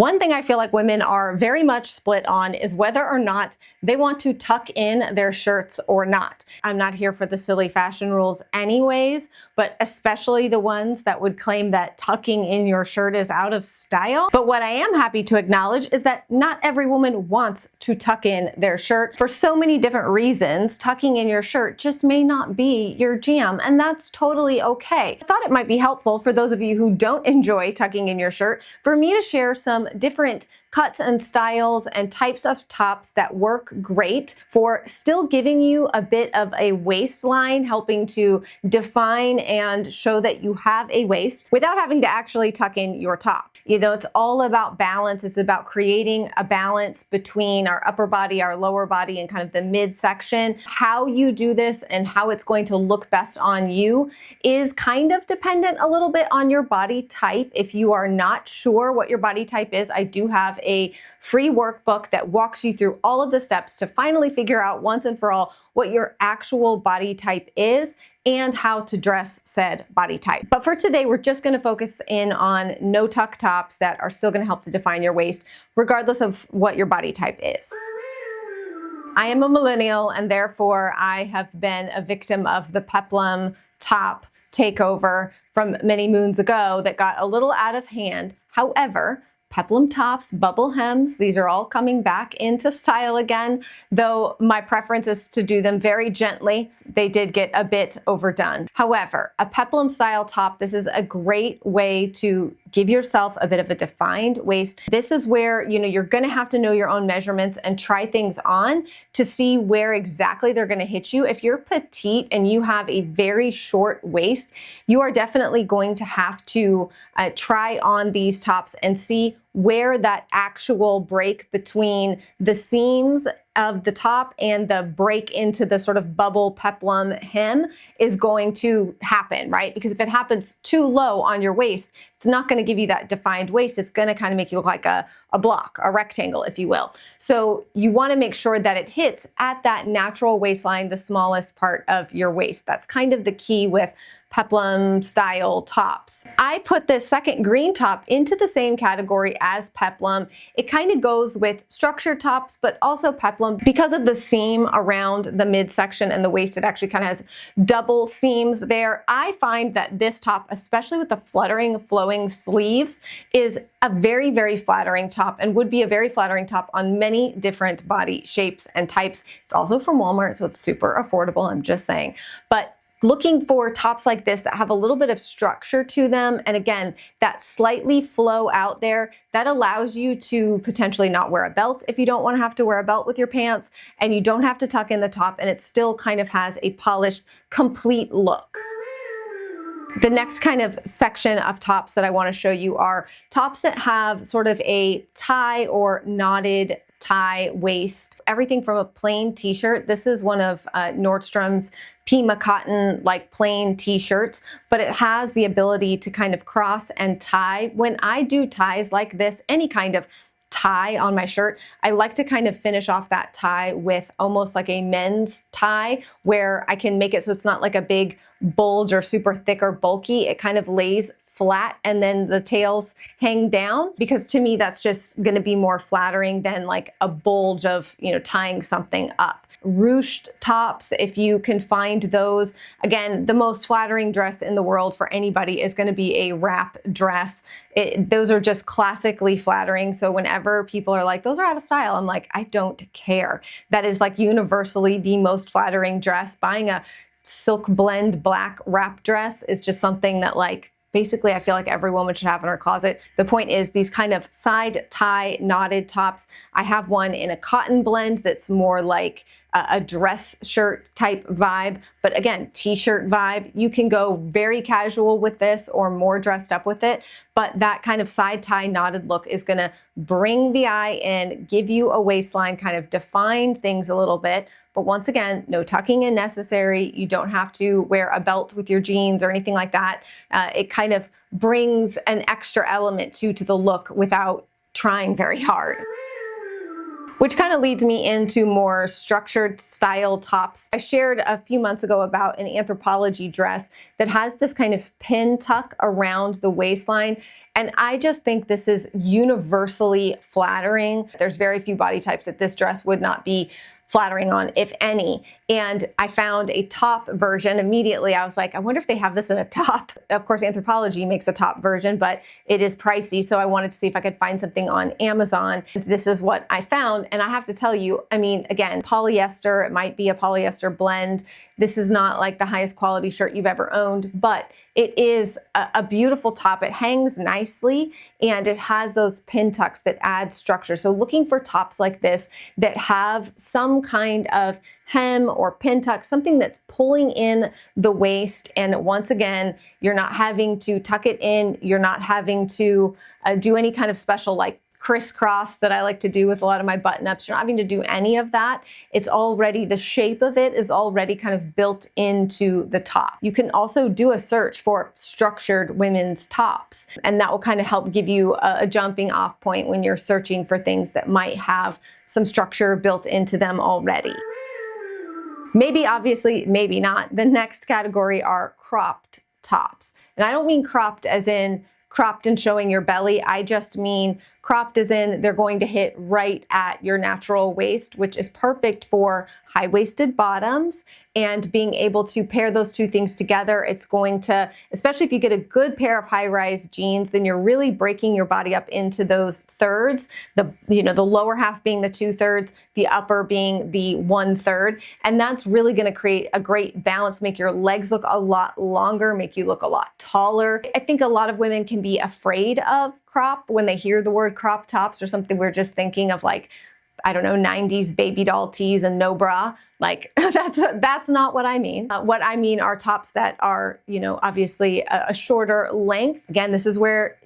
One thing I feel like women are very much split on is whether or not they want to tuck in their shirts or not. I'm not here for the silly fashion rules anyways, but especially the ones that would claim that tucking in your shirt is out of style. But what I am happy to acknowledge is that not every woman wants to tuck in their shirt for so many different reasons. Tucking in your shirt just may not be your jam, and that's totally okay. I thought it might be helpful for those of you who don't enjoy tucking in your shirt for me to share some different cuts and styles and types of tops that work great for still giving you a bit of a waistline, helping to define and show that you have a waist without having to actually tuck in your top. You know, it's all about balance. It's about creating a balance between our upper body, our lower body, and kind of the midsection. How you do this and how it's going to look best on you is kind of dependent a little bit on your body type. If you are not sure what your body type is, I do have a free workbook that walks you through all of the steps to finally figure out once and for all what your actual body type is and how to dress said body type. But for today, we're just going to focus in on no tuck tops that are still going to help to define your waist, regardless of what your body type is. I am a millennial, and therefore I have been a victim of the Peplum top takeover from many moons ago that got a little out of hand. However, Peplum tops, bubble hems, these are all coming back into style again, though my preference is to do them very gently. They did get a bit overdone. However, a Peplum style top, this is a great way to give yourself a bit of a defined waist. This is where, you're gonna have to know your own measurements and try things on to see where exactly they're gonna hit you. If you're petite and you have a very short waist, you are definitely going to have to try on these tops and see where that actual break between the seams of the top and the break into the sort of bubble peplum hem is going to happen, right? Because if it happens too low on your waist, it's not going to give you that defined waist. It's going to kind of make you look like a block, a rectangle, if you will. So you want to make sure that it hits at that natural waistline, the smallest part of your waist. That's kind of the key with Peplum style tops. I put this second green top into the same category as Peplum. It kind of goes with structured tops, but also Peplum. Because of the seam around the midsection and the waist, it actually kind of has double seams there. I find that this top, especially with the fluttering, flowing sleeves, is a very, very flattering top and would be a very flattering top on many different body shapes and types. It's also from Walmart, so it's super affordable, I'm just saying. But looking for tops like this that have a little bit of structure to them, and again, that slightly flow out there, that allows you to potentially not wear a belt if you don't want to have to wear a belt with your pants, and you don't have to tuck in the top, and it still kind of has a polished, complete look. The next kind of section of tops that I want to show you are tops that have sort of a tie or knotted tie waist, everything from a plain t-shirt. This is one of Nordstrom's Pima cotton, like plain t-shirts, but it has the ability to kind of cross and tie. When I do ties like this, any kind of tie on my shirt, I like to kind of finish off that tie with almost like a men's tie where I can make it so it's not like a big bulge or super thick or bulky. It kind of lays flat and then the tails hang down, because to me that's just going to be more flattering than like a bulge of, tying something up. Ruched tops, if you can find those, again, the most flattering dress in the world for anybody is going to be a wrap dress. Those are just classically flattering. So whenever people are like, those are out of style, I'm like, I don't care. That is like universally the most flattering dress. Buying a silk blend black wrap dress is just something that basically, I feel like every woman should have in her closet. The point is these kind of side tie knotted tops. I have one in a cotton blend that's more like a dress shirt type vibe, but again, t-shirt vibe. You can go very casual with this or more dressed up with it, but that kind of side tie knotted look is gonna bring the eye in, give you a waistline, kind of define things a little bit. But once again, no tucking in necessary. You don't have to wear a belt with your jeans or anything like that. It kind of brings an extra element to the look without trying very hard. Which kind of leads me into more structured style tops. I shared a few months ago about an Anthropology dress that has this kind of pin tuck around the waistline. And I just think this is universally flattering. There's very few body types that this dress would not be flattering on, if any. And I found a top version immediately. I was like, I wonder if they have this in a top. Of course, Anthropology makes a top version, but it is pricey. So I wanted to see if I could find something on Amazon. This is what I found. And I have to tell you, I mean, again, polyester, it might be a polyester blend. This is not like the highest quality shirt you've ever owned, but it is a beautiful top. It hangs nicely and it has those pin tucks that add structure. So looking for tops like this that have some kind of hem or pin tuck, something that's pulling in the waist. And once again, you're not having to tuck it in. You're not having to do any kind of special like crisscross that I like to do with a lot of my button ups. You're not having to do any of that. It's already, the shape of it is already kind of built into the top. You can also do a search for structured women's tops, and that will kind of help give you a jumping off point when you're searching for things that might have some structure built into them already. Maybe, obviously, maybe not. The next category are cropped tops. And I don't mean cropped as in cropped and showing your belly. I just mean cropped as in they're going to hit right at your natural waist, which is perfect for high-waisted bottoms. And being able to pair those two things together, it's going to, especially if you get a good pair of high-rise jeans, then you're really breaking your body up into those thirds. The lower half being the 2/3, the upper being the 1/3. And that's really going to create a great balance, make your legs look a lot longer, make you look a lot taller. I think a lot of women can be afraid of crop when they hear the word crop tops or something. We're just thinking of like, I don't know, 90s baby doll tees and no bra. Like that's not what I mean. What I mean are tops that are, obviously a shorter length. Again, this is where,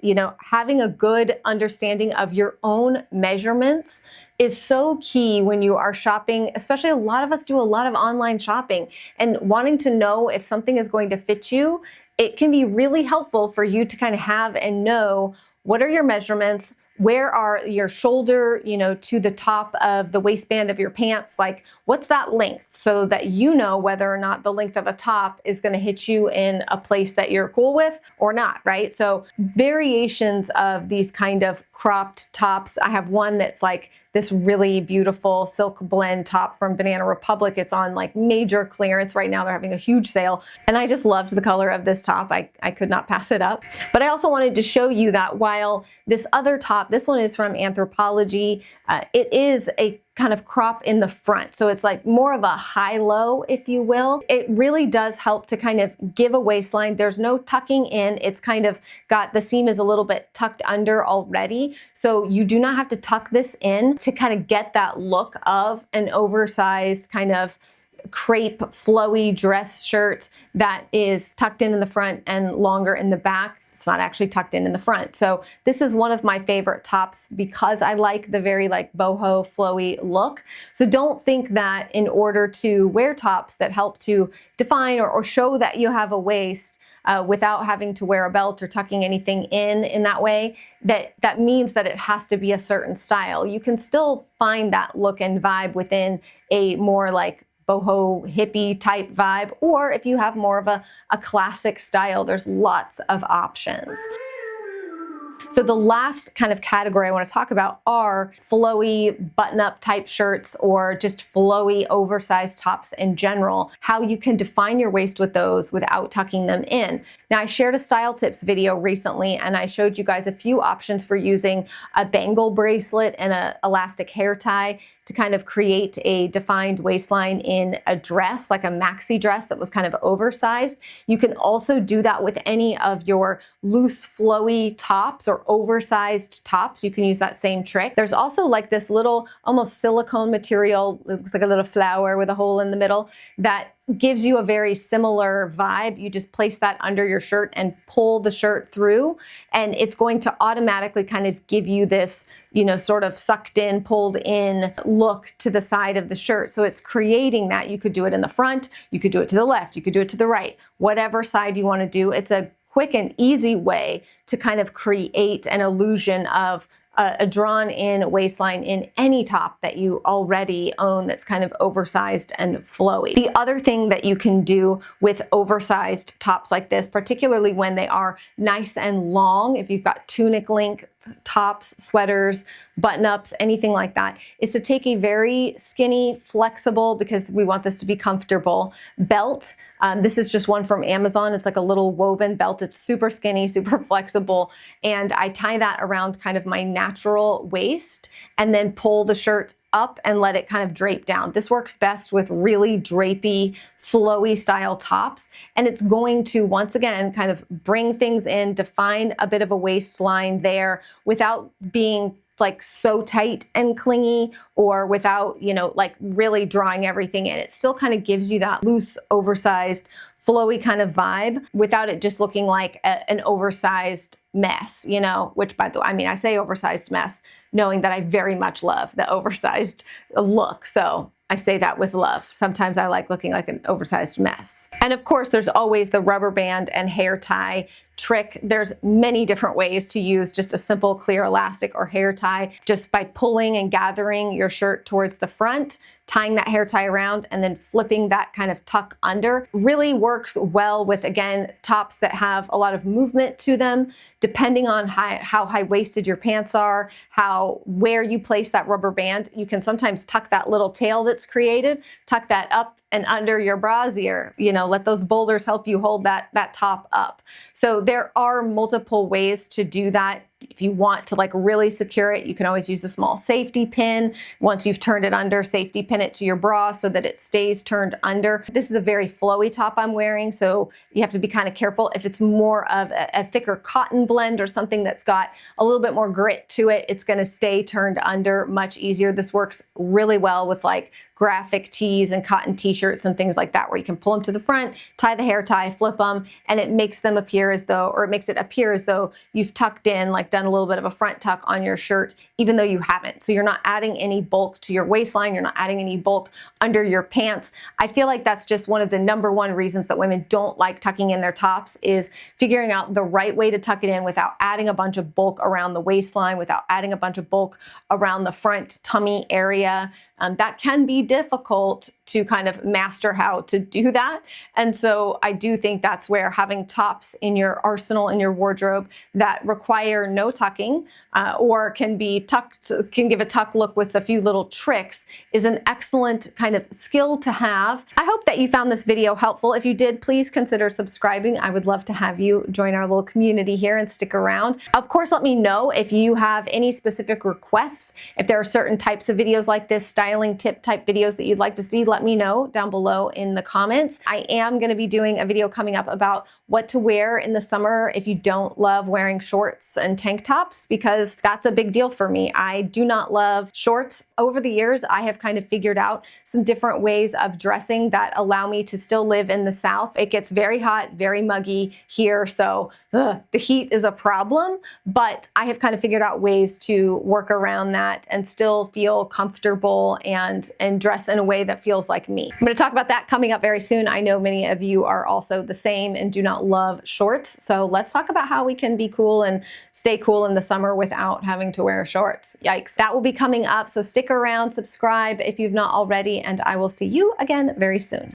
having a good understanding of your own measurements is so key when you are shopping. Especially a lot of us do a lot of online shopping, and wanting to know if something is going to fit you, it can be really helpful for you to kind of have and know what are your measurements. Where are your shoulder, to the top of the waistband of your pants? Like, what's that length, so that you know whether or not the length of a top is going to hit you in a place that you're cool with or not, right? So variations of these kind of cropped tops. I have one that's like this really beautiful silk blend top from Banana Republic. It's on like major clearance right now. They're having a huge sale. And I just loved the color of this top. I could not pass it up. But I also wanted to show you that while this other top, this one is from Anthropology, it is a kind of crop in the front. So it's like more of a high-low, if you will. It really does help to kind of give a waistline. There's no tucking in. It's kind of got, the seam is a little bit tucked under already. So you do not have to tuck this in to kind of get that look of an oversized kind of crepe flowy dress shirt that is tucked in the front and longer in the back. It's not actually tucked in the front. So this is one of my favorite tops because I like the very like boho flowy look. So don't think that in order to wear tops that help to define or show that you have a waist without having to wear a belt or tucking anything in that way, that means that it has to be a certain style. You can still find that look and vibe within a more like boho hippie type vibe, or if you have more of a classic style, there's lots of options. So the last kind of category I want to talk about are flowy button-up type shirts or just flowy oversized tops in general, how you can define your waist with those without tucking them in. Now, I shared a style tips video recently and I showed you guys a few options for using a bangle bracelet and an elastic hair tie to kind of create a defined waistline in a dress, like a maxi dress that was kind of oversized. You can also do that with any of your loose flowy tops or oversized tops. You can use that same trick. There's also like this little almost silicone material, it looks like a little flower with a hole in the middle, that gives you a very similar vibe. You just place that under your shirt and pull the shirt through, and it's going to automatically kind of give you this, sort of sucked in, pulled in look to the side of the shirt. So it's creating that. You could do it in the front, you could do it to the left, you could do it to the right, whatever side you want to do. It's a quick and easy way to kind of create an illusion of a drawn in waistline in any top that you already own that's kind of oversized and flowy. The other thing that you can do with oversized tops like this, particularly when they are nice and long, if you've got tunic length tops, sweaters, button-ups, anything like that, is to take a very skinny, flexible, because we want this to be comfortable, belt. This is just one from Amazon. It's like a little woven belt. It's super skinny, super flexible. And I tie that around kind of my natural waist and then pull the shirt up and let it kind of drape down. This works best with really drapey, flowy style tops. And it's going to, once again, kind of bring things in, define a bit of a waistline there without being like so tight and clingy, or without, you know, like really drawing everything in. It still kind of gives you that loose, oversized, flowy kind of vibe without it just looking like an oversized mess, you know, which, by the way, I mean, I say oversized mess knowing that I very much love the oversized look. So I say that with love. Sometimes I like looking like an oversized mess. And of course, there's always the rubber band and hair tie trick. There's many different ways to use just a simple clear elastic or hair tie, just by pulling and gathering your shirt towards the front, tying that hair tie around, and then flipping that kind of tuck under. Really works well with, again, tops that have a lot of movement to them, depending on how high-waisted your pants are, where you place that rubber band. You can sometimes tuck that little tail that's created, tuck that up and under your brassiere, you know, let those boulders help you hold that top up. So there are multiple ways to do that. If you want to like really secure it, you can always use a small safety pin. Once you've turned it under, safety pin it to your bra so that it stays turned under. This is a very flowy top I'm wearing, so you have to be kind of careful. If it's more of a thicker cotton blend or something that's got a little bit more grit to it, it's going to stay turned under much easier. This works really well with like graphic tees and cotton t-shirts and things like that, where you can pull them to the front, tie the hair tie, flip them, and it makes them appear as though, or it makes it appear as though you've tucked in, like done a little bit of a front tuck on your shirt, even though you haven't. So you're not adding any bulk to your waistline. You're not adding any bulk under your pants. I feel like that's just one of the #1 reasons that women don't like tucking in their tops, is figuring out the right way to tuck it in without adding a bunch of bulk around the waistline, without adding a bunch of bulk around the front tummy area. That can be difficult to kind of master how to do that. And so I do think that's where having tops in your arsenal, in your wardrobe, that require no tucking, or can be tucked, can give a tuck look with a few little tricks, is an excellent kind of skill to have. I hope that you found this video helpful. If you did, please consider subscribing. I would love to have you join our little community here and stick around. Of course, let me know if you have any specific requests, if there are certain types of videos like this, styling tip type videos that you'd like to see. Let me know down below in the comments. I am going to be doing a video coming up about what to wear in the summer if you don't love wearing shorts and tank tops, because that's a big deal for me. I do not love shorts. Over the years, I have kind of figured out some different ways of dressing that allow me to still live in the South. It gets very hot, very muggy here, so the heat is a problem, but I have kind of figured out ways to work around that and still feel comfortable and dress in a way that feels like me. I'm going to talk about that coming up very soon. I know many of you are also the same and do not love shorts. So let's talk about how we can be cool and stay cool in the summer without having to wear shorts. Yikes. That will be coming up. So stick around, subscribe if you've not already, and I will see you again very soon.